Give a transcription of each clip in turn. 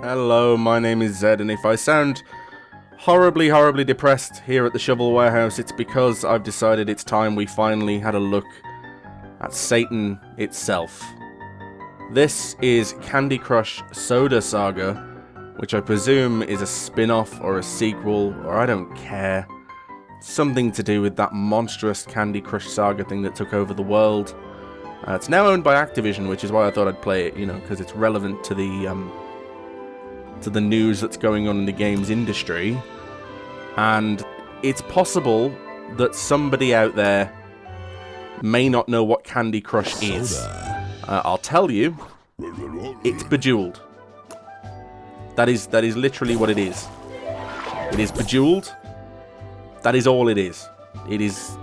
Hello, my name is Zed, and if I sound horribly depressed here at the Shovel Warehouse, it's because I've decided it's time we finally had a look at Satan itself. This is Candy Crush Soda Saga, which I presume is a spin-off or a sequel, or I don't care. Something to do with that monstrous Candy Crush Saga thing that took over the world. It's now owned by Activision, which is why I thought I'd play it, because it's relevant to the news that's going on in the games industry. And it's possible that somebody out there may not know what Candy Crush is. I'll tell you, it's Bejeweled. That is literally what it is. It is Bejeweled. That is all it is. It is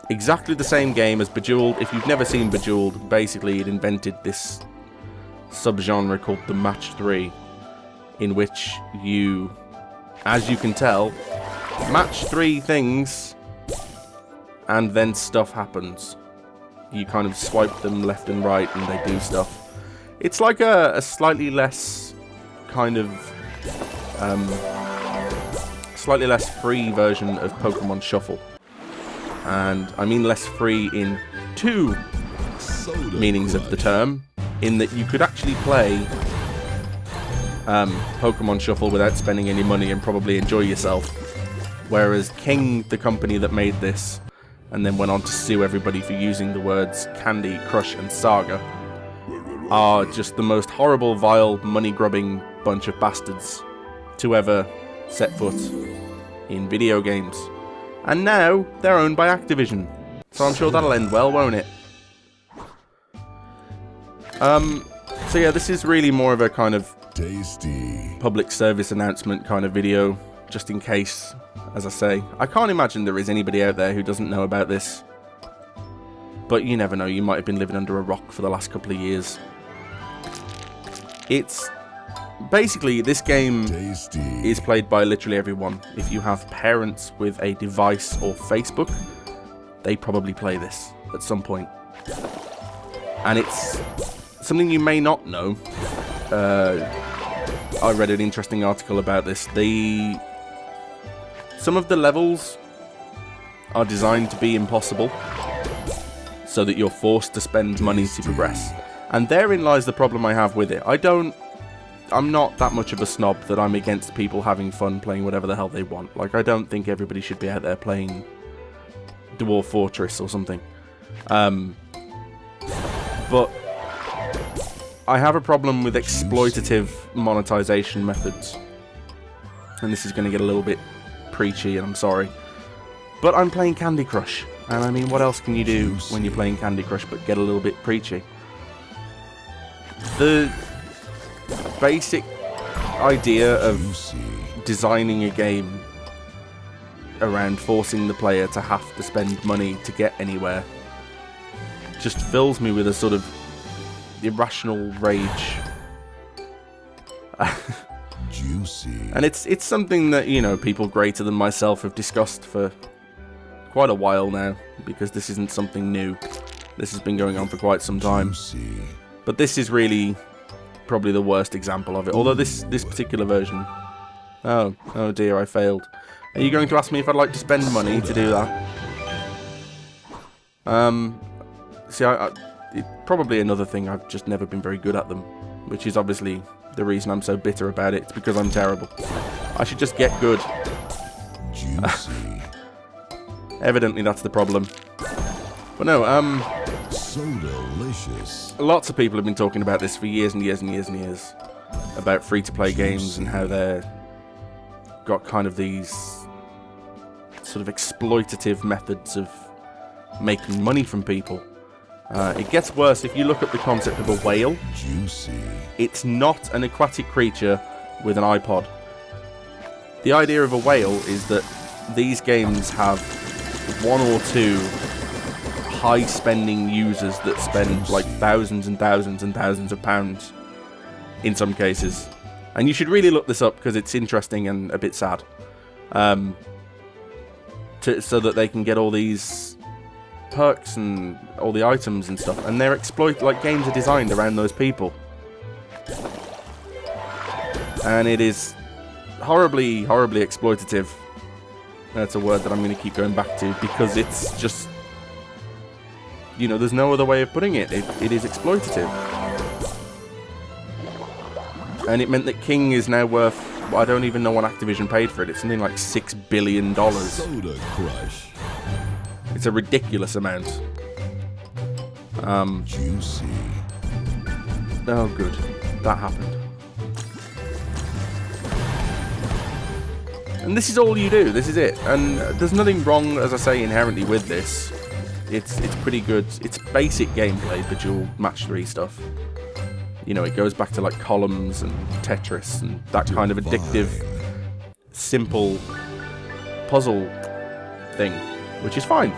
exactly the same game as Bejeweled. If you've never seen Bejeweled, basically it invented this subgenre called the Match 3, in which you, as you can tell, match 3 things and then stuff happens. You kind of swipe them left and right and they do stuff. It's like a slightly less kind of slightly less free version of Pokemon Shuffle. And I mean less free in 2 meanings of the term, in that you could actually play Pokemon Shuffle without spending any money and probably enjoy yourself. Whereas King, the company that made this, and then went on to sue everybody for using the words Candy, Crush and Saga, are just the most horrible, vile, money-grubbing bunch of bastards to ever set foot in video games. And now they're owned by Activision, so I'm sure that'll end well, won't it? So yeah, this is really more of a kind of tasty public service announcement kind of video, just in case, as I say. I can't imagine there is anybody out there who doesn't know about this. But you never know, you might have been living under a rock for the last couple of years. It's basically, this game is played by literally everyone. If you have parents with a device or Facebook, they probably play this at some point. And it's something you may not know. I read an interesting article about this. Some of the levels are designed to be impossible, so that you're forced to spend money to progress. And therein lies the problem I have with it. I'm not that much of a snob that I'm against people having fun playing whatever the hell they want. Like, I don't think everybody should be out there playing Dwarf Fortress or something. But I have a problem with exploitative monetization methods. And this is going to get a little bit preachy, and I'm sorry. But I'm playing Candy Crush. And I mean, what else can you do when you're playing Candy Crush but get a little bit preachy? The basic idea of designing a game around forcing the player to have to spend money to get anywhere just fills me with a sort of irrational rage. Juicy. And it's something that, people greater than myself have discussed for quite a while now, because this isn't something new. This has been going on for quite some time. Juicy. But this is really probably the worst example of it. Although this particular version... Oh dear, I failed. Are you going to ask me if I'd like to spend money to do that? See, probably another thing, I've just never been very good at them, which is obviously the reason I'm so bitter about it. It's because I'm terrible. I should just get good. Juicy. Evidently that's the problem. But no, So delicious. lots of people have been talking about this for years and years and years and years. About free-to-play games and how they're got kind of these sort of exploitative methods of making money from people. It gets worse if you look at the concept of a whale. Juicy. It's not an aquatic creature with an iPod. The idea of a whale is that these games have 1 or 2 high-spending users that spend like thousands and thousands and thousands of pounds in some cases. And you should really look this up because it's interesting and a bit sad. So that they can get all these perks and all the items and stuff, and they're games are designed around those people. And it is horribly, horribly exploitative. That's a word that I'm going to keep going back to because it's just, you know, there's no other way of putting it. It is exploitative. And it meant that King is now worth, I don't even know what Activision paid for it. It's something like $6 billion. Soda Crush. It's a ridiculous amount. Juicy. Oh, good. That happened. And this is all you do. This is it. And there's nothing wrong, as I say, inherently with this. It's pretty good. It's basic gameplay, the dual match 3 stuff. You know, it goes back to like columns and Tetris and that kind of addictive, simple puzzle thing, which is fine.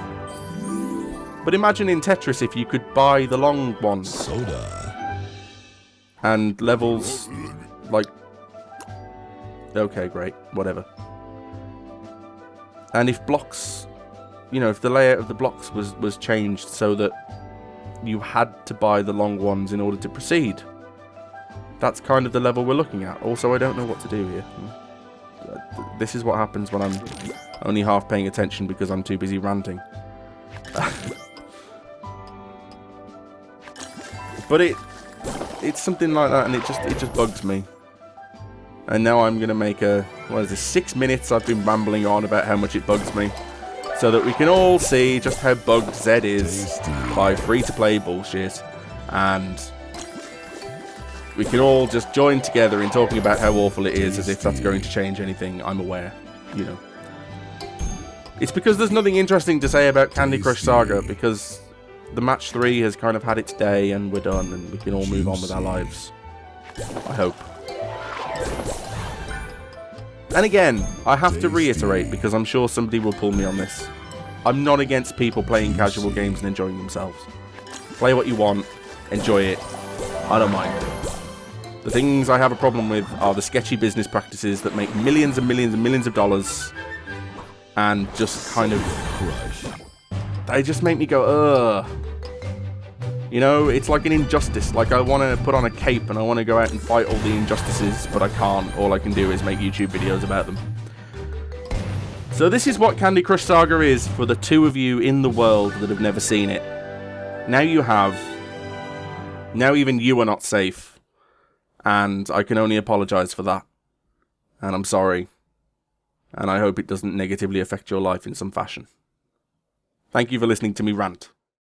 But imagine in Tetris if you could buy the long ones. Soda. And levels like... Okay, great. Whatever. And if blocks... You know, if the layout of the blocks was changed so that you had to buy the long ones in order to proceed. That's kind of the level we're looking at. Also, I don't know what to do here. This is what happens when I'm only half paying attention because I'm too busy ranting. But it's something like that, and it just bugs me. And now I'm gonna make a, what is this, 6 minutes I've been rambling on about how much it bugs me, so that we can all see just how bugged Zed is by free-to-play bullshit, and we can all just join together in talking about how awful it is, as if that's going to change anything. I'm aware, you know. It's because there's nothing interesting to say about Candy Crush Saga, because the match 3 has kind of had its day and we're done and we can all move on with our lives. I hope. And again, I have to reiterate, because I'm sure somebody will pull me on this. I'm not against people playing casual games and enjoying themselves. Play what you want, enjoy it, I don't mind. The things I have a problem with are the sketchy business practices that make millions and millions and millions of dollars and just kind of... They just make me go, ugh. You know, it's like an injustice. Like, I want to put on a cape and I want to go out and fight all the injustices, but I can't. All I can do is make YouTube videos about them. So this is what Candy Crush Saga is for the 2 of you in the world that have never seen it. Now you have. Now even you are not safe. And I can only apologise for that. And I'm sorry. And I hope it doesn't negatively affect your life in some fashion. Thank you for listening to me rant.